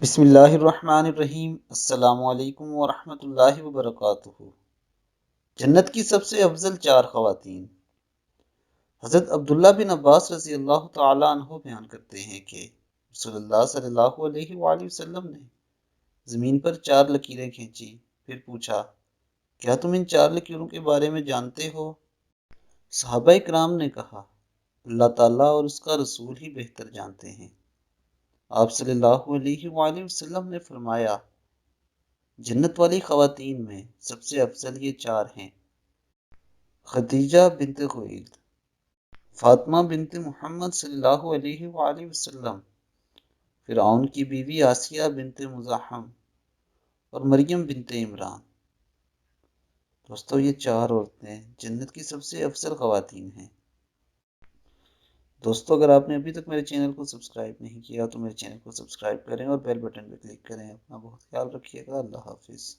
بسم اللہ الرحمن الرحیم۔ السلام علیکم ورحمۃ اللہ وبرکاتہ۔ جنت کی سب سے افضل چار خواتین۔ حضرت عبداللہ بن عباس رضی اللہ تعالیٰ عنہ بیان کرتے ہیں کہ رسول اللہ صلی اللہ علیہ وآلہ وسلم نے زمین پر چار لکیریں کھینچی، پھر پوچھا، کیا تم ان چار لکیروں کے بارے میں جانتے ہو؟ صحابہ کرام نے کہا، اللہ تعالیٰ اور اس کا رسول ہی بہتر جانتے ہیں۔ آپ صلی اللہ علیہ وآلہ وسلم نے فرمایا، جنت والی خواتین میں سب سے افضل یہ چار ہیں: خدیجہ بنت خویلد، فاطمہ بنت محمد صلی اللہ علیہ وآلہ وسلم، فرعون کی بیوی آسیہ بنت مزاحم، اور مریم بنت عمران۔ دوستو، یہ چار عورتیں جنت کی سب سے افضل خواتین ہیں۔ دوستو، اگر آپ نے ابھی تک میرے چینل کو سبسکرائب نہیں کیا تو میرے چینل کو سبسکرائب کریں اور بیل بٹن پہ کلک کریں۔ اپنا بہت خیال رکھیے گا۔ اللہ حافظ۔